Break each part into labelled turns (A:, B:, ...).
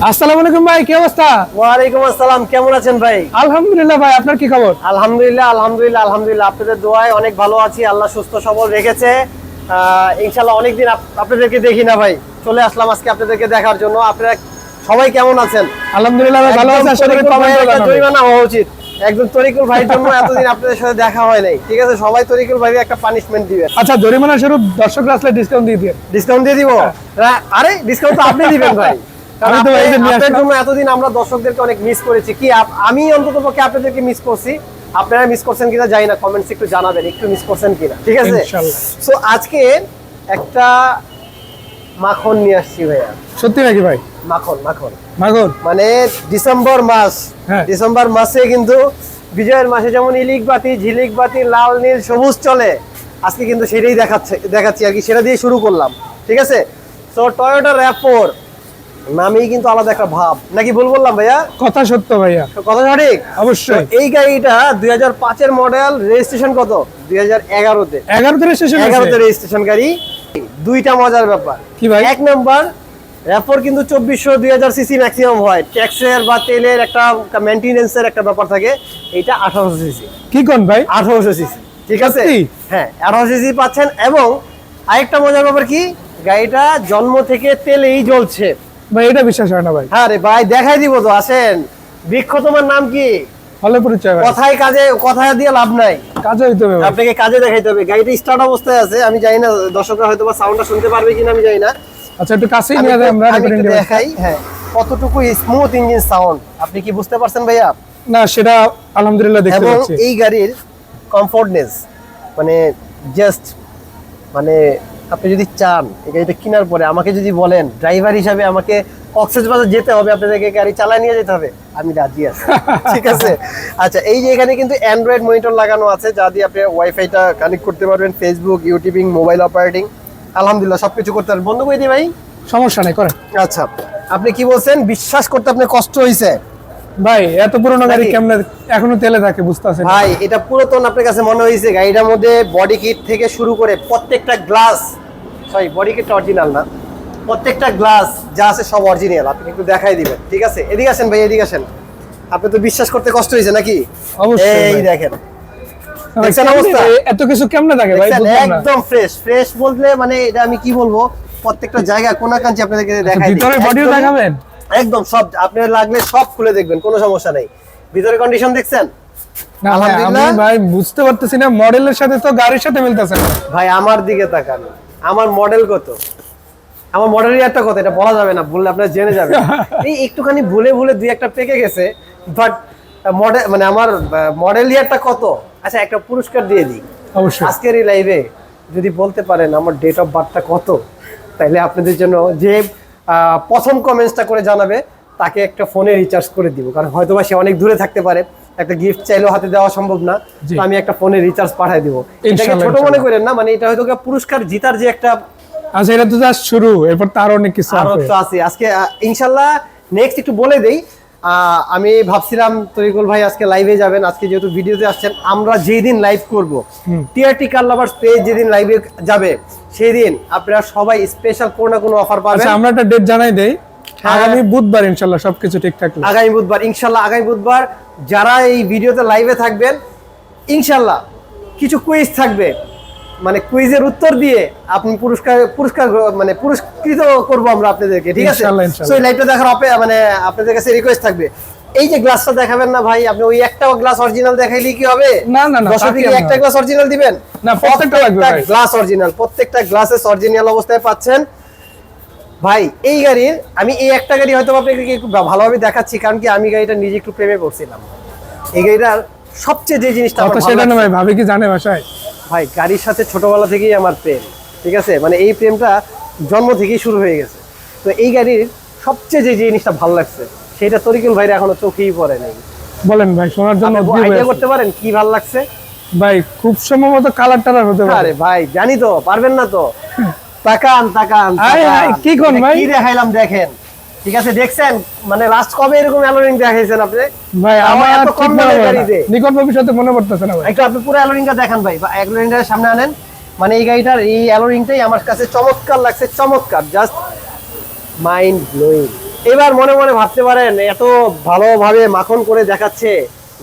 A: আসসালামু আলাইকুম ভাই, কি অবস্থা?
B: ওয়ালাইকুম আসসালাম, কেমন আছেন ভাই?
A: আলহামদুলিল্লাহ ভাই, আপনার কি খবর?
B: আলহামদুলিল্লাহ আপনাদের দোয়ায় অনেক ভালো আছি। আল্লাহ সুস্থ সবল রেখেছে। ইনশাআল্লাহ অনেকদিন আপনাদেরকে দেখি না ভাই, চলে আসলাম আজকে আপনাদেরকে দেখার জন্য। আপনারা সবাই কেমন আছেন?
A: আলহামদুলিল্লাহ ভাই, ভালো আছি। আশা করি কমেন্টে জানাবেন।
B: জরিমানা হওয়া উচিত একদম তরিকুল ভাইয়ের জন্য, এতদিন আপনাদের সাথে দেখা হয় নাই। ঠিক আছে, সবাই তরিকুল ভাইকে একটা পানিশমেন্ট দিবেন।
A: আচ্ছা, জরিমানা স্বরূপ দর্শকরা আসলে ডিসকাউন্ট দিয়ে দিবেন।
B: ডিসকাউন্ট দিয়ে দিব? আরে ডিসকাউন্ট তো আপনি দিবেন ভাই।
A: আমি তো এই যে নিয়ে
B: আপনাদের
A: আসলাম।
B: জন্য এতদিন আমরা দর্শকদেরকে অনেক মিস করেছি। কি আমি অন্ততপক্ষে আপনাদেরকে মিস করছি, আপনারা মিস করছেন কিনা জানি না, কমেন্টস একটু জানাবেন একটু মিস করছেন কিনা। ঠিক আছে,
A: ইনশাআল্লাহ।
B: সো আজকে একটা মাখন নিয়ে আসছি ভাইয়া।
A: সত্যি নাকি ভাই?
B: মাখন মাখন
A: মাগুর
B: মানে ডিসেম্বর মাস,
A: হ্যাঁ।
B: ডিসেম্বর মাসে কিন্তু বিজয়ের মাসে যেমন ইলিক বাতি ঝিলিক বাতি লাল নীল সবুজ চলে, আজকে কিন্তু সেটাই দেখাচ্ছি আর কি, সেটা দিয়ে শুরু করলাম। ঠিক আছে, তো টয়োটা RAV4 নামেই কিন্তু আলাদা একটা ভাব, নাকি ভুল বললাম ভাইয়া?
A: কথা সত্য ভাইয়া,
B: কথা সঠিক
A: অবশ্যই।
B: তো এই গাড়িটা 2005 এর মডেল, রেজিস্ট্রেশন কত? 2011-তে।
A: 11 রেজিস্ট্রেশন
B: 11-তে রেজিস্ট্রেশন গাড়ি। দুইটা মজার ব্যাপার
A: কি ভাই?
B: এক নাম্বার, RAV4 কিন্তু 2400-2000 সিসি ম্যাক্সিমাম হয়। ট্যাক্সের বা তেলের একটা মেইনটেনেন্সের একটা ব্যাপার থাকে। এইটা 1800 সিসি।
A: কি কোন ভাই?
B: 1800 সিসি, ঠিক আছে?
A: সত্যি?
B: হ্যাঁ, 1800 সিসি পাচ্ছেন। এবং আরেকটা মজার ব্যাপার কি, গাড়িটা জন্ম থেকে তেলেই জ্বলছে
A: ভাই এটা বিশ্বাস হয় না ভাই।
B: হ্যাঁ রে ভাই, দেখাই দিব তো, আসেন। বৃক্ষ, তোমার নাম কি?
A: ভালো পরিচয় ভাই।
B: কথায় কাজে, কথায় দিয়ে লাভ নাই,
A: কাজে হইতে হবে ভাই।
B: আপনাকে কাজে দেখাইতে হবে। গাড়িটা স্টার্ট অবস্থায় আছে, আমি জানি না দর্শকরা হয়তো বা সাউন্ডটা শুনতে পারবে কিনা, আমি জানি না।
A: আচ্ছা, একটু কাছেই
B: আমি
A: নিয়ে যাই আমরা
B: একটু
A: রেকর্ডিং ডিভাইস।
B: দেখাই। হ্যাঁ, কতটুকু স্মুথ ইঞ্জিন সাউন্ড আপনি কি বুঝতে পারছেন ভাইয়া?
A: না, সেটা আলহামদুলিল্লাহ দেখতে
B: এবং
A: পাচ্ছি।
B: এই গাড়ির কমফোর্টনেস মানে জাস্ট, মানে আপনি যদি চান এই গাড়িটা কেনার পরে আমাকে যদি বলেন ড্রাইভার হিসাবে আমাকে কক্সবাজার যেতে হবে, আপনাদেরকে গাড়ি চালায় নিয়ে যেতে হবে, আমি রাজি আছি। ঠিক আছে, আচ্ছা, এই যে এখানে কিন্তু অ্যান্ড্রয়েড মনিটর লাগানো আছে, যা দিয়ে আপনি ওয়াইফাইটা কানেক্ট করতে পারবেন, ফেসবুক, ইউটিউবিং, মোবাইল অপারেটিং, আলহামদুলিল্লাহ সবকিছু করতে পারবেন। বন্ধ করে দিই ভাই?
A: সমস্যা নাই, করেন।
B: আচ্ছা, আপনি কি বলছেন, বিশ্বাস করতে আপনার কষ্ট হয়েছে?
A: ভাই এত পুরনো গাড়ি
B: নাকি?
A: কেমনে এখনো তেলে থাকে বুঝতে পারছেন?
B: ভাই এটা পুরাতন আপনার কাছে মনে হয়েছে? গাড়িটার মধ্যে বডি কিট থেকে শুরু করে প্রত্যেকটা গ্লাস, সরি বডি কিটটা অরিজিনাল না, প্রত্যেকটা গ্লাস যা আছে সব অরিজিনাল। আপনি একটু দেখাই দিবেন, ঠিক আছে? এদিকে আসেন ভাই, এদিকে আসেন। আপনি তো বিশ্বাস করতে কষ্ট হয়েছে নাকি?
A: অবশ্যই
B: এই
A: ভাই।
B: দেখেন,
A: ভাই,
B: দেখছেন
A: কেমনে
B: অবস্থা?
A: এত কিছু কেমনে থাকে ভাই?
B: দেখছেন?
A: বুঝলাম না।
B: একদম ফ্রেশ ফ্রেশ বলতে মানে এটা আমি কি বলবো, প্রত্যেকটা জায়গা কোনাকাঞ্চি আপনাদেরকে দেখাই দিই।
A: ভিতরে বডিও
B: একদমই-
A: দেখাবেন?
B: একদম সব, আপনার লাগলে সব খুলে দেখবেন, কোনো সমস্যা নেই। ভিতরে কন্ডিশন দেখছেন?
A: না ভাই, আমি
B: আলহামদুলিল্লাহ।
A: ভাই বুঝতে পারতেছি না, মডেলের সাথে তো গাড়ির সাথে মিলতেছে না।
B: ভাই আমার দিকে তাকান, আমার মডেল কত, আমার মডেল ইয়ারটা কত, এটা বলা যাবে না, বললে আপনারা জেনে যাবেন। এই একটুখানি ভুলে ভুলে দুই একটা পেকে গেছে, বাট মডেল মানে আমার মডেল ইয়ারটা কত। আচ্ছা, একটা পুরস্কার দিয়ে দিই
A: অবশ্যই।
B: আজকের এই লাইভে, যদি বলতে পারেন আমার ডেট অফ বার্থটা কত, তাইলে আপনাদের জন্য যে প্রথম কমেন্টসটা করে জানাবে তাকে একটা ফোনে রিচার্জ করে দিব। কারণ হয়তোবা সে অনেক দূরে থাকতে পারে, একটা গিফট চাইলেও হাতে দেওয়া সম্ভব না,
A: জি।
B: তো আমি একটা ফোনে রিচার্জ পাঠিয়ে দিব। এটাকে
A: ইনশাআল্লাহ,
B: ছোট মনে
A: ইনশাআল্লাহ।
B: করেন না, মানে এটা হয়তো পুরস্কার জিতার যে একটা
A: আচ্ছা, এটা তো জাস্ট শুরু, এরপর তার অনেক কিছু
B: আরো
A: আছে।
B: তো আছে। আজকে ইনশাল্লাহ নেক্সট একটু বলে দেই, আমি ভাবছিলাম তরিকুল ভাই আজকে লাইভে যাবেন, আজকে যেহেতু ভিডিওতে আসছেন, আমরা যেই দিন লাইভ করব, টিআরটি কার লাভার্স পেজ যেদিন লাইভে যাবে, সেই দিন আপনারা সবাই স্পেশাল কোনো না কোনো অফার পাবেন।
A: আচ্ছা, আমরা একটা ডেট জানাই দেই,
B: হ্যাঁ।
A: আগামী বুধবার ইনশাআল্লাহ সবকিছু ঠিকঠাক থাকলে।
B: আগামী বুধবার ইনশাল্লাহ, আগামী বুধবার যারা এই ভিডিওতে লাইভে থাকবেন, ইনশাল্লাহ কিছু কুইজ থাকবে, মানে কুইজের উত্তর দিয়ে আপনি পুরস্কার মানে পুরস্কৃত করব আমরা আপনাদেরকে, ঠিক আছে?
A: ইনশাআল্লাহ, ইনশাআল্লাহ।
B: সো এই লাইভটা দেখার মানে আপনাদের কাছে রিকোয়েস্ট থাকবে, এই যে গ্লাসটা দেখাবেন না ভাই, আপনি ওই একটা গ্লাস অরিজিনাল দেখাইলে কি হবে?
A: না, না, না,
B: দর্শক
A: তা কি
B: কি
A: আমরা-
B: একটা গ্লাস অরিজিনাল দিবেন?
A: না, প্রত্যেকটা লাগবে ভাই।
B: গ্লাস অরিজিনাল, প্রত্যেকটা গ্লাসেস অরিজিনাল অবস্থায় পাচ্ছেন ভাই। এই গাড়ির আমি এই একটা গাড়ি হয়তো আপনাকে একটু ভালোভাবে দেখাচ্ছি, কারণ কি আমি গাড়িটা নিজে একটু প্রেমে পড়ছিলাম। এই গাড়িটার সবচেয়ে যে জিনিসটা আমার
A: কথা
B: ভালো
A: সেটা না
B: লাগছে,
A: ভাই, ভাবি কি জানে বাসায়?
B: ভাই গাড়ির সাথে ছোটবেলা থেকেই আমার প্রেম, ঠিক আছে? মানে এই প্রেমটা জন্ম থেকেই শুরু হয়ে গেছে। তো এই গাড়ির সবচেয়ে যে জিনিসটা ভালো লাগছে, সেটা তরিকুল ভাইরা এখনো চোখেই পড়ে নাই।
A: বলেন ভাই, শোনার জন্য উদ্গ্রীব হয়ে
B: আইডিয়া
A: আছি।
B: করতে পারেন কি ভালো লাগছে?
A: ভাই খুব সম্ভবত কালার টালার হতে পারে।
B: আরে ভাই জানি তো, পারবেন না তো? তাকান তাকান
A: আয়,
B: তাকান।
A: আয়, কি কোন
B: এটা
A: ভাই?
B: কি দেখাইলাম দেখেন, ঠিক আছে? দেখছেন মানে লাস্ট কবে এরকম অ্যালোরিং দেখাইছেন আপনি?
A: ভাই আমার
B: এত কম
A: ঠিক মনে
B: দামের
A: পড়ে না।
B: গাড়িতে।
A: নিকট ভবিষ্যতে মনে পড়তেছে না ভাই।
B: একটু আপনি পুরো অ্যালোরিংটা দেখান ভাই, বা অ্যালোরিংটা সামনে আনেন। মানে এই গাড়িটার এই অ্যালোরিংটাই আমার কাছে চমৎকার লাগছে, চমৎকার, জাস্ট মাইন্ড ব্লোয়িং। এবার মনে মনে ভাবতে পারেন এত ভালোভাবে মাখন করে দেখাচ্ছে,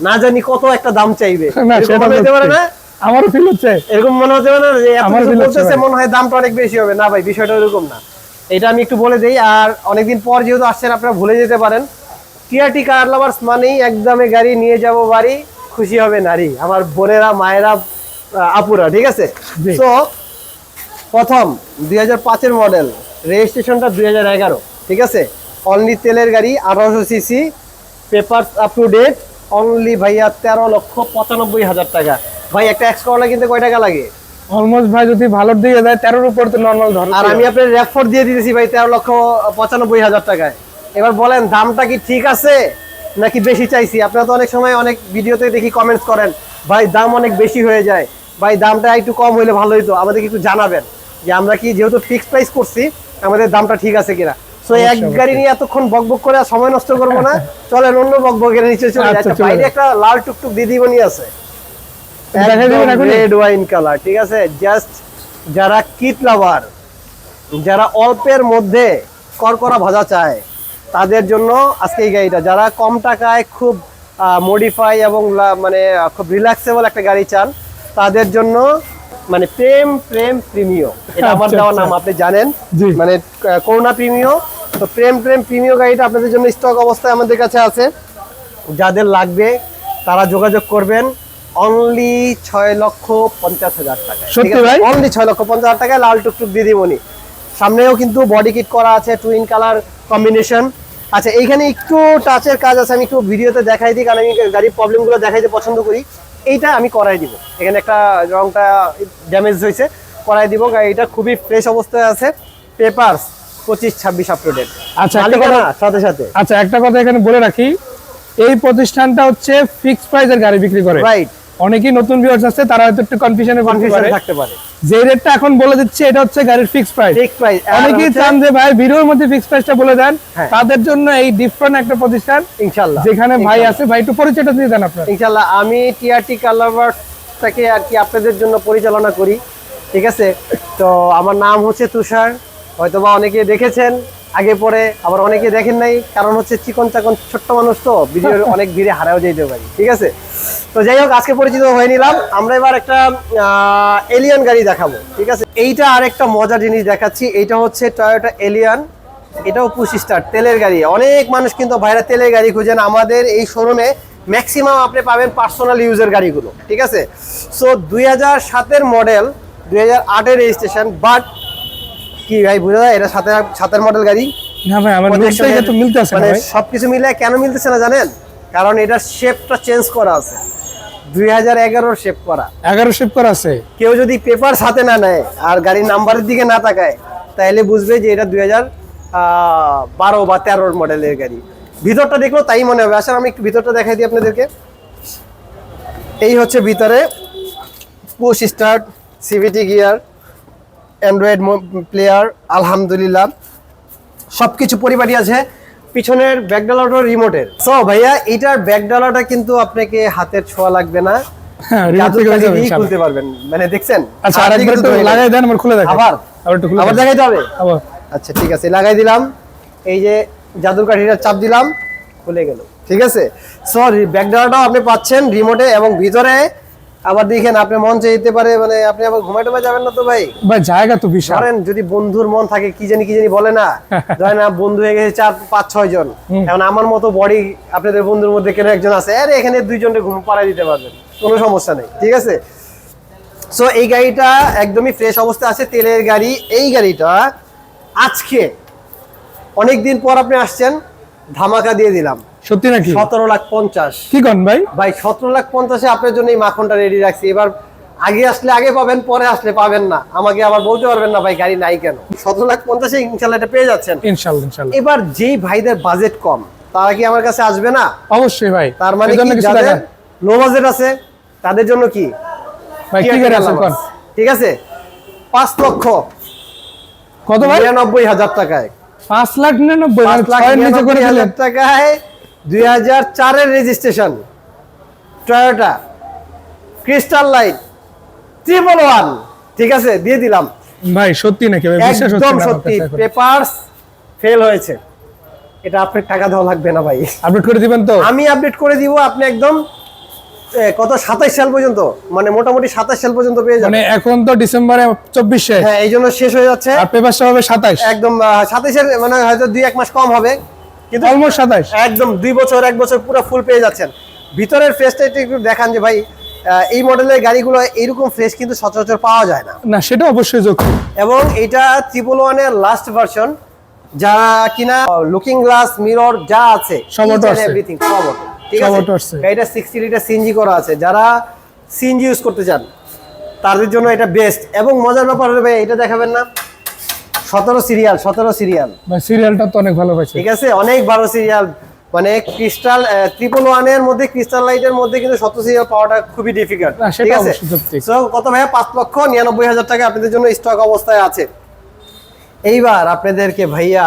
B: না জানি কত একটা দাম চাইবে,
A: না,
B: এরকম
A: সেটা
B: মনে হতে পারে না?
A: আমারও ফিল হচ্ছে।
B: এরকম মনে হতে পারে না যে এত
A: আমার
B: কিছু
A: feel হচ্ছে
B: বলতেছে,
A: ভাই।
B: মনে হয় দামটা অনেক বেশি হবে। না ভাই, বিষয়টা এরকম না। এটা আমি একটু বলে দেই, আর অনেকদিন পর যেহেতু আসছেন আপনারা ভুলে যেতে পারেন। টিআরটি কার লাভার্স মানেই একদমে গাড়ি নিয়ে যাব বাড়ি, খুশি হবে নারী, আমার বোনেরা, মায়েরা, আপুরা, ঠিক আছে?
A: জি।
B: তো প্রথম 2005-এর মডেল, রেজিস্ট্রেশনটা 2011, ঠিক আছে? অনলি তেলের গাড়ি, 1800 CC, papers up to date, only ভাইয়া 13,95,000 টাকা। ভাই একটা এক্স করলা কিনতে কয় টাকা লাগে?
A: অলমোস্ট ভাই যদি ভালোর দিকে যায় 13-র উপর তো নরমাল ধরো।
B: আর আমি আপনার র্যাপফোর্ড দিয়ে দিতেছি ভাই 13,95,000 টাকায়। এবার বলেন দামটা কি ঠিক আছে নাকি বেশি চাইছি? আপনারা তো অনেক সময় অনেক ভিডিওতে দেখি কমেন্টস করেন, ভাই দাম অনেক বেশি হয়ে যায়, ভাই দামটা একটু কম হইলে ভালো হইতো, আমাদেরকে একটু জানাবেন যে আমরা কি যেহেতু ফিক্সড প্রাইস করছি আমাদের দামটা ঠিক আছে কিনা। সো এক
A: অবশ্যই,
B: গাড়ি নিয়ে এতক্ষণ বকবক করে আর সময় নষ্ট করবো না, চলেন অন্য বকবকের নিচে চলে
A: আচ্ছা,
B: যাই।
A: চলে
B: বাইরে
A: যাই।
B: একটা লাল টুকটুক দিদিমণি আছে,
A: দেখাই দিবেন এখনই?
B: রেড ওয়াইন কালার, ঠিক আছে? জাস্ট যারা কিট লাভার, যারা অল্পের মধ্যে করকরা ভাজা চায়, তাদের জন্য আজকে এই গাড়িটা। যারা কম টাকায় খুব মডিফাই এবং মানে খুব রিল্যাক্সেবল একটা গাড়ি চান, তাদের জন্য মানে প্রেম প্রেম প্রিমিও, এটা আমার
A: আচ্ছা,
B: দেওয়া
A: আচ্ছা।
B: নাম, আপনি জানেন,
A: জি।
B: মানে করোনা প্রিমিও। তো প্রেম প্রেম প্রিমিও গাড়িটা আপনাদের জন্য স্টক অবস্থায় আমাদের কাছে আছে। যাদের লাগবে তারা যোগাযোগ করবেন। অনলি 6,50,000 টাকা।
A: সত্যি ভাই?
B: অনলি 6,50,000 টাকায় লাল টুকটুক দিদিমণি। সামনেও কিন্তু বডি কিট করা আছে, টুইন কালার কম্বিনেশন। আচ্ছা, এইখানে একটু টাচের কাজ আছে, আমি একটু ভিডিওতে দেখাই দিই, কারণ আমি গাড়ির প্রবলেমগুলো দেখাইতে পছন্দ করি। এইটা আমি করাই দিব, এখানে একটা রংটা ড্যামেজ হয়েছে, করাই দিব। গাড়িটা খুবই ফ্রেশ অবস্থায় আছে, পেপারস 25-26 আপ টু ডেট।
A: আচ্ছা, একটা কথা,
B: সাথে সাথে
A: আচ্ছা একটা কথা এখানে বলে রাখি, এই প্রতিষ্ঠানটা হচ্ছে ফিক্সড প্রাইসের গাড়ি বিক্রি করে।
B: রাইট,
A: অনেকেই নতুন ভিউয়ার্স আছে, তারা হয়তো একটু কনফিউশনে পড়তে
B: কনফিউশন
A: পারে।
B: থাকতে পারে।
A: যে রেটটা এখন বলে দিচ্ছে এটা হচ্ছে গাড়ির ফিক্সড প্রাইস।
B: Fixed price.
A: অনেকেই চান যে ভাই ভিডিওর মধ্যে ফিক্সড প্রাইসটা বলে দেন,
B: হ্যাঁ।
A: তাদের জন্য এই ডিফারেন্ট একটা প্রতিষ্ঠান
B: ইনশাআল্লাহ,
A: যেখানে ভাই আছে। ভাই একটু পরিচয়টা দিয়ে দেন আপনার।
B: ইনশাআল্লাহ আমি টিআরটি কালারটাকে আর কি আপনাদের জন্য পরিচালনা করি, ঠিক আছে? তো আমার নাম হচ্ছে তুষার, হয়তোবা অনেকে দেখেছেন আগে পরে, আবার অনেকে দেখেন নাই, কারণ হচ্ছে চিকন চাকন ছোট্ট মানুষ তো ভিডিওর অনেক ভিড়ে হারাও যেতে পারি, ঠিক আছে? তো যাই হোক, আজকে পরিচিত হয়ে নিলাম। আমরা এবার একটা এলিয়ান গাড়ি দেখাবো, ঠিক আছে? এইটা আরেকটা মজার জিনিস দেখাচ্ছি, এইটা হচ্ছে টয়োটা এলিয়ান। এটাও 25 স্টার তেলের গাড়ি। অনেক মানুষ কিন্তু ভাইরা তেলের গাড়ি খুঁজেন, আমাদের এই শোরুমে ম্যাক্সিমাম আপনি পাবেন পার্সোনাল ইউজের গাড়িগুলো, ঠিক আছে? সো 2007-এর মডেল, 2008-এর রেজিস্ট্রেশন, বাট কি ভাই বোঝা যায় এটা 7-এর মডেল গাড়ি?
A: না ভাই, আমার
B: Projection
A: নোটটাই তো মিলতে আছে না
B: মানে
A: ভাই।
B: সবকিছু মিলে কেন মিলতেছে না জানেন? কারণ এটার শেপটা চেঞ্জ করা আছে, 2011-র শেপ করা।
A: 11 শিপ করা আছে।
B: কেউ যদি পেপার সাথে না নেয় আর গাড়ির নাম্বারের দিকে না তাকায়, তাহলে বুঝবে যে এটা 2012 বা 13-র মডেলের গাড়ি। ভিতরটা দেখলো তাই মনে হবে। আসলে আমি একটু ভিতরটা দেখাই দিই আপনাদেরকে। এই হচ্ছে ভিতরে, push start, CVT gear, Android player, আলহামদুলিল্লাহ সবকিছু পরিপাটি আছে। পিছনের ব্যাকডালাটা রিমোটের। সো ভাইয়া, এটার ব্যাকডালাটা কিন্তু আপনাকে হাতের ছোঁয়া লাগবে না,
A: হ্যাঁ, রিমোট
B: জাদুর
A: থেকে হয়ে
B: কাঠি
A: যাবে
B: দিয়েই
A: ইনশাআল্লাহ।
B: খুলতে পারবেন, মানে দেখছেন?
A: আচ্ছা,
B: হাত দিয়ে
A: আরেকবার
B: কিন্তু
A: একটু
B: ধরে নেই।
A: লাগাই দেন, আমার খুলে দেখেন।
B: আবার
A: একটু খুলে
B: আবার
A: দেখেন।
B: দেখাইতে হবে?
A: আবার।
B: আচ্ছা ঠিক আছে, লাগাই দিলাম। এই যে জাদুর কাঠিটা চাপ দিলাম, খুলে গেল, ঠিক আছে? সরি, ব্যাকডালাটাও আপনি পাচ্ছেন রিমোটে, এবং ভিতরে আবার দেখেন আপনি মন চাইতে পারে, মানে আপনি আবার ঘুমাইতে যাবেন না তো ভাই?
A: ভাই জায়গা তো বিশাল।
B: ধরেন যদি বন্ধুর মন থাকে, কি জানি বলে না, ধরেন না বন্ধু হয়ে গেছে 4-5-6 জন, এখন আমার মতো বডি আপনাদের বন্ধুর মধ্যে কেন একজন আছে, আরে এখানে 2 জনকে ঘুম পাড়ায় দিতে পারবেন, কোনো সমস্যা নেই, ঠিক আছে? সো এই গাড়িটা একদমই ফ্রেশ অবস্থায় আছে, তেলের গাড়ি। এই গাড়িটা আজকে অনেকদিন পর আপনি আসছেন, ধামাকা দিয়ে দিলাম।
A: সত্যি নাকি?
B: 17,50,000।
A: কি কন ভাই?
B: ভাই 17,50,000 আপনার জন্য এই মাখনটা রেডি রাখছি। এবার আগে আসলে আগে পাবেন, পরে আসলে পাবেন না, আমাকে আবার বলতে পারবেন না ভাই গাড়ি নাই কেন। 17,50,000 ইনশাল্লাহ এটা পেয়ে যাচ্ছেন।
A: ইনশাআল্লাহ, ইনশাআল্লাহ।
B: এবার যেই ভাইদের বাজেট কম, তারা কি আমার কাছে আসবে না?
A: অবশ্যই ভাই।
B: তার মানে
A: এর জন্য
B: কি,
A: কিছু
B: যাদের
A: দেখান।
B: লো বাজেট আছে তাদের জন্য কি
A: ভাই কি গাড়ি আছে কোন?
B: ঠিক আছে, 5 লক্ষ
A: কত ভাই?
B: 99,000 টাকায়,
A: 5,99,000, মানে 6 নিচে করে দিলেন।
B: 5,99,000 টাকায় 2004-এর রেজিস্ট্রেশন টয়োটা ক্রিস্টাল লাইট 111, ঠিক আছে, দিয়ে দিলাম।
A: ভাই সত্যি নাকি ভাই? বিশ্বাস হচ্ছে
B: একদম
A: না আমার
B: সত্যি,
A: কাছে এখন।
B: পেপারস ফেল হয়েছে, এটা আপনার টাকা দেওয়া লাগবে না ভাই,
A: আপডেট করে দিবেন তো?
B: আমি আপডেট করে দিব। আপনি একদম কত 27 সাল পর্যন্ত, মানে মোটামুটি 27 সাল পর্যন্ত পেয়ে যাবেন।
A: মানে এখন তো ডিসেম্বরে 24 শেষ,
B: হ্যাঁ এই জন্য শেষ হয়ে যাচ্ছে।
A: আর পেপারটা হবে 27,
B: একদম 27 এর মানে হয়তো 2-1 মাস কম হবে, কিন্তু
A: অলমোস্ট 27।
B: একদম 2 বছর 1 বছর পুরো ফুল পেয়ে যাচ্ছেন। ভিতরের ফ্রেশটা একটু দেখান যে ভাই এই মডেলের গাড়িগুলো এইরকম ফ্রেশ কিন্তু সচরাচর পাওয়া যায় না।
A: না সেটা অবশ্যই যোগ্য।
B: এবং এটা 111 এর লাস্ট ভার্সন, যা কিনা লুকিং গ্লাস মিরর যা আছে
A: সব auto আছে।
B: এভরিথিং সব auto, ঠিক
A: সব
B: আছে।
A: auto আছে।
B: গাড়িটা 60 লিটার সিএনজি করা আছে, যারা সিএনজি ইউজ করতে চান তাদের জন্য এটা বেস্ট। এবং মজার ব্যাপার হলো ভাই, এটা দেখাবেন না, 17 সিরিয়াল
A: ভাই সিরিয়ালটা তো অনেক ভালো পাইছে।
B: ঠিক আছে, অনেক 12 সিরিয়াল, মানে ক্রিস্টাল 111 এর মধ্যে ক্রিস্টাল লাইটের মধ্যে কিন্তু 17 সিরিয়াল পাওয়াটা খুবই ডিফিকাল্ট,
A: না, সেটা
B: ঠিক আছে।
A: অবশ্যই যৌক্তিক।
B: সো কত ভাইয়া 5,99,000 টাকা আপনাদের জন্য স্টক অবস্থায় আছে। এইবার আপনাদেরকে ভাইয়া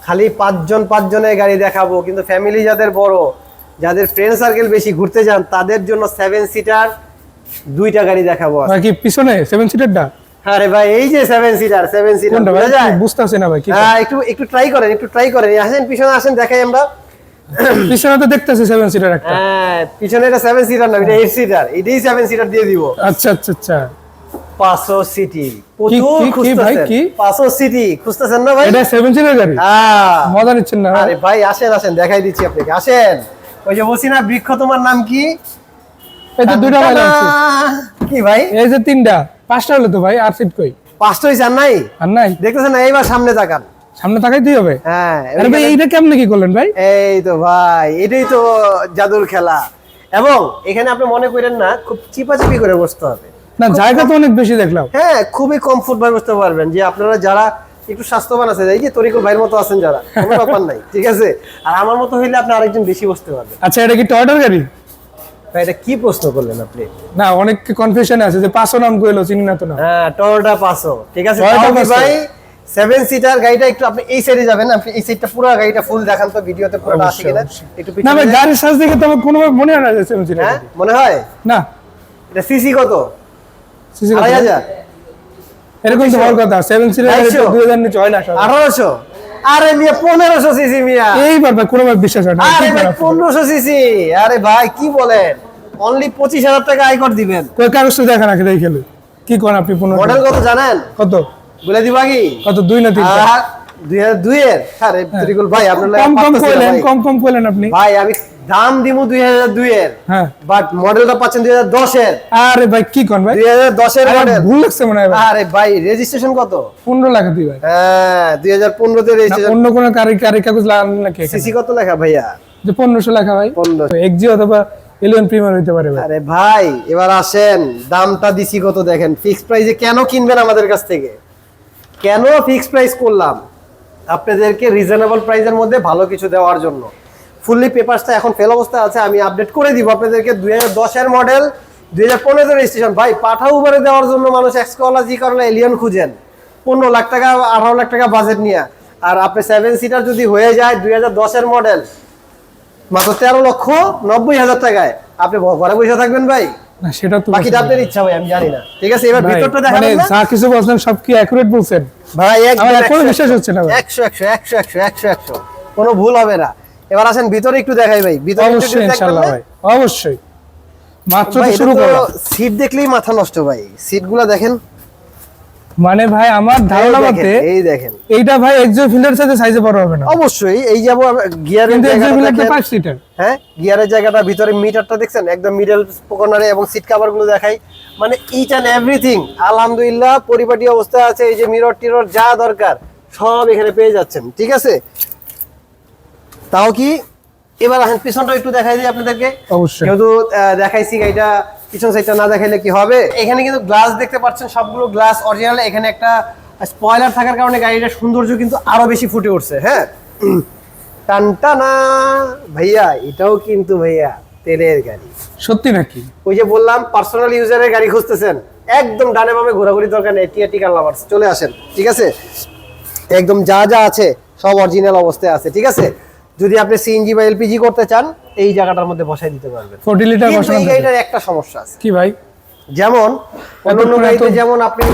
B: খালি 5 জনের গাড়ি দেখাবো, কিন্তু ফ্যামিলি যাদের বড়, যাদের ফ্রেন্ড সার্কেল বেশি ঘুরতে যান, তাদের জন্য 7 সিটার 2টা গাড়ি দেখাবো।
A: ভাই কি পিছনে 7 সিটারটা?
B: আরে ভাই এই যে 7 সিটার
A: কোনটা ভাই?
B: বোঝা যায়?
A: বুঝতাছি না ভাই কি।
B: হ্যাঁ একটু ট্রাই করেন, আসেন পিছনে আসেন, দেখাই আমরা।
A: পিছনে তো দেখতেছি 7 সিটার একটা।
B: হ্যাঁ পিছনে এটা 7 সিটার না, এটা 8 সিটার, এটাই 7 সিটার দিয়ে দিব।
A: আচ্ছা আচ্ছা আচ্ছা।
B: 500 সিটি
A: কি ভাই কি?
B: 500 সিটি খুঁজতেছেন না ভাই?
A: এটা 7 সিটার গাড়ি?
B: হ্যাঁ
A: মজা নিচ্ছেন না?
B: আরে ভাই আসেন দেখাই দিচ্ছি আপনাকে, আসেন। ওই যে বলছি না বৃক্ষ, তোমার নাম কি?
A: এই তো দুইটা মাইল আছে।
B: কি ভাই
A: এই যে 3টা 5টা হলো তো ভাই, আর সিট কই?
B: 5টা হইছে আর নাই?
A: আর নাই?
B: দেখতেছেন না, এইবার সামনে তাকান।
A: সামনে তাকাইতেই হবে?
B: হ্যাঁ
A: আরে ভাই এইটা কেমনে কি করলেন ভাই?
B: এই তো ভাই এটাই তো জাদুর খেলা। এবং এখানে আপনি মনে করেন না খুব চিপাচিপি করে বসতে হবে
A: না, জায়গা তো অনেক বেশি দেখলাম।
B: হ্যাঁ খুবই কমফোর্ট ভাবে বসতে পারবেন। যে আপনারা যারা একটু স্বাস্থ্যবান আছে, এই যে তরিকুল ভাইয়ের মতো আছেন যারা, কোনো ব্যাপার নাই, ঠিক আছে। আর আমার মতো হইলে আপনি আরেকজন বেশি বসতে পারবেন।
A: আচ্ছা এটা কি টয়োটার গাড়ি?
B: ভাই এটা কি প্রশ্ন করলেন আপনি?
A: না অনেক কনফিউশন আছে যে 500 নাম কইলো, চিনি না তো না।
B: হ্যাঁ টয়োটা পাসো, ঠিক আছে।
A: Toyota
B: তাও কি
A: Passo।
B: ভাই 7 সিটার গাড়িটা একটু আপনি এই সাইডে যাবেন, আপনি এই সাইডটা পুরো গাড়িটা ফুল দেখান তো ভিডিওতে পুরোটা আসে কিনা একটু
A: না
B: পিছনে
A: ভাই
B: যান।
A: গাড়ির সাইজ দেখে তো আমার কোনো মনে হয় না যে 7 সিটার
B: হ্যাঁ
A: গাড়ি।
B: মনে হয়
A: না
B: এটা সিসি কত?
A: সিসি
B: 2,500
A: এরকম তো হওয়ার কথা। 7 সিটার গাড়ি তো 2000 নিচে হয় না সব।
B: 1800? আরে মিয়া 1500 সিসি মিয়া।
A: এইবার ভাই কোনো ভাই বিশ্বাস হয় না।
B: আরে ভাই 1500 সিসি, আরে ভাই কি বলেন, অনলি 25,000 টাকা আয়কর দিবেন।
A: কই কাগজটা দেখা রাখে দেই খেলে কি কোন আপনি 15
B: মডেল কত জানেন?
A: কত?
B: বলে দিবা কি?
A: কত 2 না 3?
B: 2002 এর। আরে তরিকুল ভাই আপনার
A: কম কইলেন আপনি।
B: ভাই আমি দাম দিমু 2002 এর,
A: হ্যাঁ
B: বাট মডেলটা পাচ্ছেন 2010 এর।
A: আরে ভাই কি কোন ভাই?
B: 2010 এর
A: আরে
B: মডেল।
A: ভুল লাগছে মনে হয় ভাই।
B: আরে ভাই রেজিস্ট্রেশন কত?
A: 15 লাখ দিই ভাই।
B: হ্যাঁ 2015 তে
A: না,
B: রেজিস্ট্রেশন।
A: অন্য কোন গাড়ি কাগজ লাগানো নাকি এখানে?
B: সিসি কত লেখা ভাইয়া?
A: যে 1500 লেখা ভাই।
B: 1500।
A: এক্সজি অথবা এলিয়ন প্রিমিয়ার হইতে পারে ভাই।
B: আরে ভাই এবার আসেন, দামটা দিছি কত দেখেন। ফিক্সড প্রাইসে কেন কিনবেন আমাদের কাছ থেকে? কেন ফিক্সড প্রাইস করলাম? আপনাদেরকে রিজনেবল প্রাইসের মধ্যে ভালো কিছু দেওয়ার জন্য। ফুললি পেপারসটা এখন ফেল অবস্থায় আছে, আমি আপডেট করে দিব আপনাদেরকে। 2010 এর মডেল, 2015 এর রেজিস্ট্রেশন। ভাই পাঠা উবারে দেওয়ার জন্য মানুষ এক্সকলা জি করলে এলিয়ন খুঁজেন 15 লাখ টাকা 18 লাখ টাকা বাজেট নিয়ে। আর আপনি 7 সিটার যদি হয়ে যায় 2010 এর মডেল মাত্র 13,90,000 টাকায়, আপনি ঘরে বসে থাকবেন ভাই?
A: না সেটা তো
B: বাকিটা আপনার ইচ্ছা ভাই, আমি জানি না, ঠিক আছে। এবার
A: ভাই,
B: ভিতরটা
A: মানে
B: দেখাবেন না
A: যা কিছু বলছেন সব কি অ্যাকুরেট বলছেন
B: ভাই?
A: আমার এখনো বিশ্বাস হচ্ছে না ভাই।
B: 100 কোনো ভুল হবে না। এবার আসেন ভিতরে একটু দেখাই ভাই, ভিতরে একটু
A: অবশ্যই
B: দেখবেন
A: ইনশাআল্লাহ
B: না?
A: ভাই, অবশ্যই। মাত্র
B: ভাই,
A: তো
B: এটা
A: শুরু
B: তো
A: করলাম।
B: সিট দেখলেই মাথা নষ্ট ভাই, সিটগুলো দেখেন।
A: মানে ভাই আমার ধারণা মতে
B: এই দেখেন,
A: এইটা ভাই এক্সো ফিল্ডের সাথে সাইজে বড় হবে না।
B: অবশ্যই এই যাবো গিয়ারের
A: কিন্তু এক্সো
B: জায়গাটা
A: ফিল্ডটা
B: দেখেন।
A: 5 সিটার।
B: হ্যাঁ গিয়ারের জায়গাটা, ভিতরে মিটারটা দেখছেন একদম মিডল কর্নারে, এবং সিট কভার গুলো দেখাই, মানে ইচ এন্ড এভরিথিং আলহামদুলিল্লাহ পরিপাটি অবস্থায় আছে। এই যে মিরর টিরর যা দরকার সব এখানে পেয়ে যাচ্ছেন, ঠিক আছে। তাও কি এবার আসেন পিছনটা একটু দেখাই দিই আপনাদেরকে।
A: অবশ্যই।
B: যেহেতু দেখাইছি গাড়িটা, পিছন সাইডটা না দেখাইলে কি হবে। এখানে কিন্তু গ্লাস দেখতে পাচ্ছেন, সবগুলো গ্লাস অরিজিনাল। এখানে একটা স্পয়লার থাকার কারণে গাড়িটার সৌন্দর্য কিন্তু আরো বেশি ফুটে উঠছে। হ্যাঁ টানটানা ভাইয়া, এটাও কিন্তু ভাইয়া তেলের গাড়ি।
A: সত্যি নাকি?
B: ওই যে বললাম পার্সোনাল ইউজারের গাড়ি খুঁজতেছেন, একদম ডানে বামে ঘোরাঘুরি দরকার নেই, টিআরটি কার লাভার্স চলে আসেন, ঠিক আছে। একদম যা যা আছে সব অরিজিনাল অবস্থায় আছে, ঠিক আছে। যদি আপনি সিএনজি বা এলপিজি করতে চান এই জায়গাটার মধ্যে বসাই দিতে পারবেন।
A: 40 লিটার
B: কিন্তু
A: বসানো
B: এই
A: যাবে।
B: গাড়িটার একটা সমস্যা আছে।
A: কি ভাই?
B: যেমন অন্যান্য
A: এতক্ষণ
B: গাড়িতে
A: এত-
B: যেমন আপনি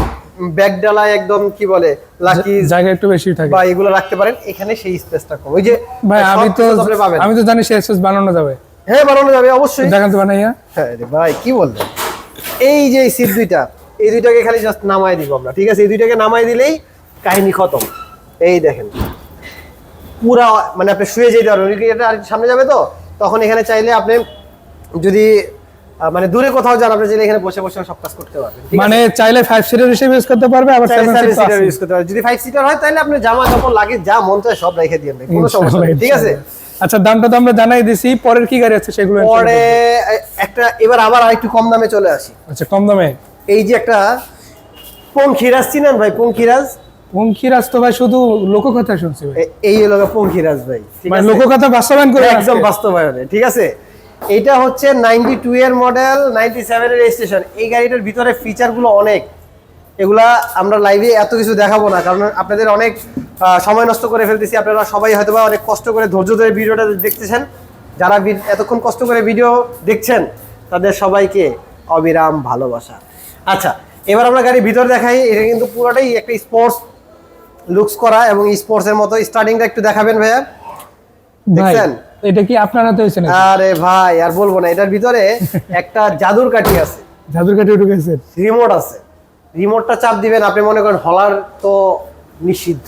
B: ব্যাগ ডালায় একদম কি বলে লাকি
A: জায়গা একটু বেশি থাকে
B: বা এগুলো রাখতে পারেন, এখানে সেই স্পেসটা কম। ওই যে
A: ভাই
B: আপনি পাবেন।
A: আমি তো জানি শেষ বানানো যাবে।
B: হ্যাঁ বানানো যাবে অবশ্যই।
A: দেখান তো বানাইয়া।
B: হ্যাঁ রে ভাই কি বলবেন, এই যে সিট দুইটা, এই দুইটাকে খালি জাস্ট নামাই দিব আমরা, ঠিক আছে? এই দুইটাকে নামাই দিলেই কাহিনী খতম। এই দেখেন পুরা মানে আপনি শুয়ে যেতে পারবেন, এটা আর সামনে যাবে তো তখন এখানে চাইলে আপনি যদি মানে দূরে কোথাও যান আপনি চাইলে এখানে বসে বসে সব কাজ করতে পারবেন, ঠিক আছে?
A: মানে চাইলে 5 সিটার হিসেবে ইউজ করতে পারবে, আবার 7 সিটার
B: ইউজ করতে পারবেন। যদি 5 সিটার হয় তাহলে আপনি জামা কাপড় লাগে যা মন চায় সব রেখে দিবেন, কোনো সমস্যা নেই, ঠিক আছে?
A: আচ্ছা দামটা তো আমরা জানাই দিছি, পরের কি গাড়ি আছে সেগুলো
B: পরে একটা এবার আবার আরেকটু কম দামে চলে আসি।
A: আচ্ছা কম দামে
B: এই যে একটা পঙ্খিরাজ চিনেন ভাই? পঙ্খিরাজ
A: পঙ্খিরাজ তো ভাই শুধু লোককথা শুনছি ভাই।
B: এই হলো পঙ্খিরাজ ভাই, ঠিক
A: মানে
B: আছে?
A: লোককথা বাস্তবায়ন করে
B: একদম বাস্তবায়নে, ঠিক আছে? এটা হচ্ছে 92 এর মডেল, 97 এর রেজিস্ট্রেশন। এই গাড়িটার ভিতরে ফিচার গুলো অনেক, এগুলা আমরা লাইভে এত কিছু দেখাবো না, কারণ আপনাদের অনেক সময় নষ্ট করে ফেলতেছি। আপনারা সবাই হয়তোবা অনেক কষ্ট করে ধৈর্য ধরে ভিডিওটা দেখতেছেন, যারা এতক্ষণ কষ্ট করে ভিডিও দেখছেন তাদের সবাইকে অবিরাম ভালোবাসা। আচ্ছা এবার আমরা গাড়ির ভিতর দেখাই। এটা কিন্তু পুরোটাই একটা স্পোর্টস লুকস করা এবং স্পোর্টস এর মতো। স্টার্টিংটা একটু দেখাবেন ভাইয়া, দেখছেন?
A: এটা কি আপনার হাতে হয়েছে না?
B: আরে ভাই আর বলবো না, এটার ভিতরে একটা জাদুর কাঠি আছে,
A: জাদুর কাঠি ঢুকেছে,
B: রিমোট আছে। রিমোটটা চাপ দিবেন, আপনি মনে করেন হলার তো নিষিদ্ধ,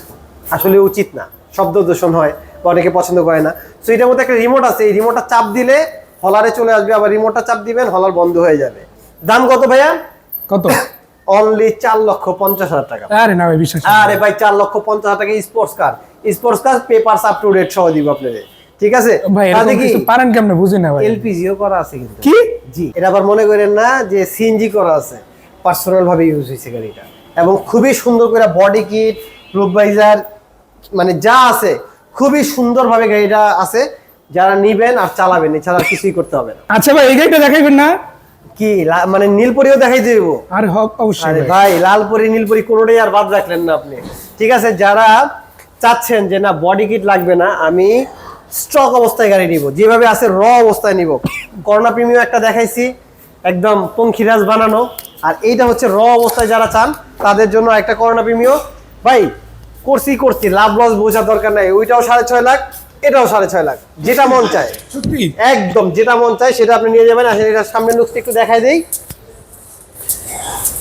B: আসলে উচিত না, শব্দ দূষণ হয় বা অনেকে পছন্দ করে না। তো এটার মধ্যে একটা রিমোট আছে, এই রিমোটটা চাপ দিলে হলারে চলে আসবে, আবার রিমোটটা চাপ দিবেন হলার বন্ধ হয়ে যাবে। দাম কত ভাইয়া?
A: কত?
B: অনলি 4,50,000 টাকা।
A: আরে না ভাই বিশ্বাস করেন।
B: আরে ভাই 4,50,000 টাকা sports car, sports car papers up to date সহ দিব আপনাদের, ঠিক আছে?
A: ভাই এরকম কিছু পারেন কেমনে বুঝি না ভাই।
B: এলপিজিও করা আছে কিন্তু।
A: কি?
B: জি, এটা আবার মনে করেন না যে সিএনজি করা আছে, পার্সোনাল ভাবে ইউজ হয়েছে গাড়িটা, এবং খুবই সুন্দর করে বডি কিট, রুফ ভাইজার মানে যা আছে খুবই সুন্দর ভাবে গাড়িটা আছে। যারা নিবেন আর চালাবেন, এছাড়া আর কিছুই করতে হবে না।
A: আচ্ছা ভাই এই গাড়িটা দেখাইবেন না?
B: কি মানে নীলপরিও দেখাই দিব?
A: আরে অবশ্যই
B: আরে
A: ভাই।
B: ভাই লালপরি নীলপরি কোনোটাই আর বাদ রাখলেন না আপনি, ঠিক আছে? যারা চাচ্ছেন যে না বডি কিট লাগবে না, আমি স্টক অবস্থায় গাড়ি নিব, যেভাবে আছে র অবস্থায় নিব। করোনা প্রিমিয়াম একটা দেখাইছি একদম পঙ্খিরাজ বানানো, আর এইটা হচ্ছে র অবস্থায় যারা চান তাদের জন্য একটা করোনা প্রিমিয়াম। ভাই করছি লাভ লস বোঝার দরকার নাই, ওইটাও 6.5 লাখ, এটাও 6.5 লাখ, যেটা মন চায়
A: সত্যি
B: একদম যেটা মন চায় সেটা আপনি নিয়ে যাবেন। আসলে এটা সামনে লুকসটা একটু দেখাই দেই,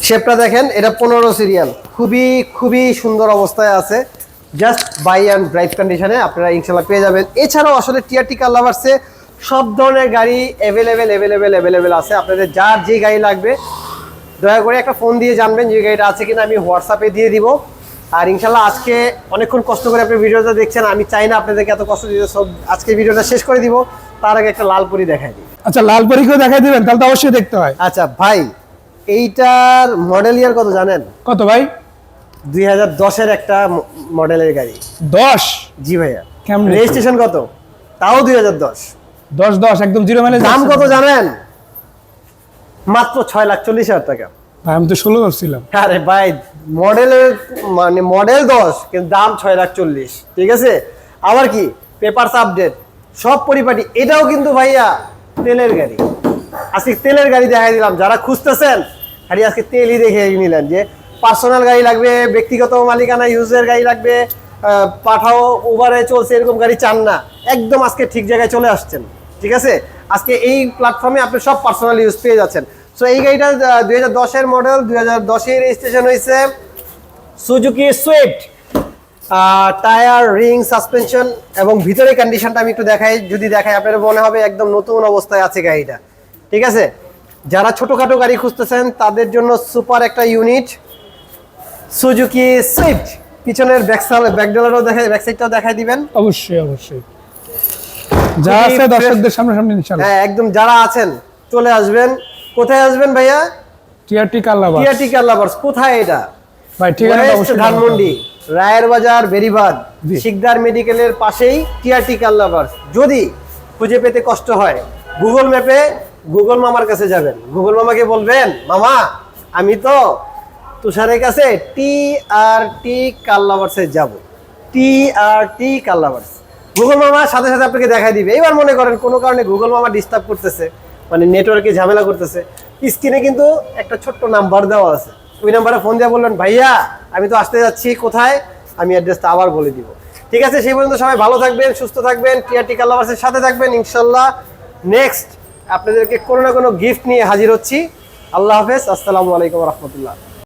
B: শেপটা দেখেন, এটা 15 সিরিয়াল, খুবই সুন্দর অবস্থায় আছে। জাস্ট বাই অ্যান্ড ড্রাইভ কন্ডিশনে আপনারা ইনশাল্লাহ পেয়ে যাবেন। এছাড়াও আসলে টিআরটি কার লাভার্সে সব ধরনের গাড়ি অ্যাভেলেবেল আছে। আপনাদের যার যে গাড়ি লাগবে দয়া করে একটা ফোন দিয়ে জানবেন যে গাড়িটা আছে কিনা, আমি হোয়াটসঅ্যাপে দিয়ে দিব। আর ইনশাল্লাহ আজকে অনেকক্ষণ কষ্ট করে আপনি ভিডিওটা দেখছেন, আমি চাই না আপনাদেরকে এত কষ্ট দিতে, সব আজকে ভিডিওটা শেষ করে দিব। তার আগে একটা লালপুরি দেখাই দিই।
A: আচ্ছা লালপরীকেও দেখাই দিবেন, তাহলে তো অবশ্যই দেখতে হয়।
B: আচ্ছা ভাই এইটার মডেল ইয়ার কত জানেন?
A: কত ভাই?
B: 2010-এর একটা মডেলের গাড়ি।
A: 10?
B: জি ভাইয়া।
A: কেমনে?
B: রেজিস্ট্রেশন কত? তাও 2010।
A: 10 একদম জিরো মাইলেজ।
B: দাম কত জানেন? মাত্র 6,40,000 টাকা।
A: ভাই আমি তো 16 ভাবছিলাম।
B: আরে ভাই মডেলের মানে মডেল 10 কিন্তু দাম 6,40,000, ঠিক আছে? আবার কি পেপারস আপডেট সব পরিপাটি। এটাও কিন্তু ভাইয়া তেলের গাড়ি। আজকে তেলের গাড়ি দেখাই দিলাম, যারা খুঁজতেছেন খালি আজকে তেলই দেখে নিলেন, যে পার্সোনাল গাড়ি লাগবে, ব্যক্তিগত মালিকানা ইউজের গাড়ি লাগবে, পাঠাও উবারে চলছে এরকম গাড়ি চান না, একদম আজকে ঠিক জায়গায় চলে আসছেন, ঠিক আছে? আজকে এই প্ল্যাটফর্মে আপনি সব পার্সোনাল ইউজ পেয়ে যাচ্ছেন। সো এই গাড়িটা 2010-এর মডেল, 2010-এ রেজিস্ট্রেশন হয়েছে, Suzuki Swift. Tyre, ring, suspension এবং ভিতরে কন্ডিশনটা আমি একটু দেখাই, যদি দেখাই আপনারা মনে হবে একদম নতুন অবস্থায় আছে গাড়িটা, ঠিক আছে? যারা ছোটখাটো গাড়ি খুঁজতেছেন তাদের জন্য সুপার একটা ইউনিট সুজুকি সুইফট। পিছনের ব্যাকডালারও দেখাই, ব্যাক সাইডটাও দেখাই দিবেন।
A: অবশ্যই যা আছে দর্শকদের সামনে ইনশাআল্লাহ।
B: হ্যাঁ একদম, যারা আছেন চলে আসবেন। কোথায় আসবেন ভাইয়া?
A: টিআরটি কার লাভার্স।
B: টিআরটি কার লাভার্স কোথায় এটা?
A: ভাই ঠিকানাটা অবশ্যই
B: ধানমন্ডি, রায়ের বাজার, বেরিবাদ, শিকদার মেডিকেলের পাশেই টিআরটি কার লাভার্স। যদি খুঁজে পেতে কষ্ট হয় গুগল ম্যাপে গুগল মামার কাছে যাবেন, গুগল মামাকে বলবেন মামা আমি তো তুষারের কাছে টিআরটি কার লাভার্সে যাব, টিআরটি কার লাভার্স। গুগল মামা সাথে সাথে আপনাকে দেখাই দিবে। এবার মনে করেন কোনো কারণে গুগল মামা ডিস্টার্ব করতেছে, মানে নেটওয়ার্কে ঝামেলা করতেছে, স্ক্রিনে কিন্তু একটা ছোট্ট নাম্বার দেওয়া আছে, ওই নাম্বারে ফোন দিয়ে বললেন ভাইয়া আমি তো আসতে যাচ্ছি, কোথায়, আমি অ্যাড্রেসটা আবার বলে দিব। ঠিক আছে, সেই পর্যন্ত সবাই ভালো থাকবেন, সুস্থ থাকবেন, টিআরটি কার লাভার্সের সাথে থাকবেন। ইনশাল্লাহ নেক্সট আপনাদেরকে কোনো না কোনো গিফট নিয়ে হাজির হচ্ছি। আল্লাহ হাফেজ, আসসালামু আলাইকুম রহমতুল্লাহ।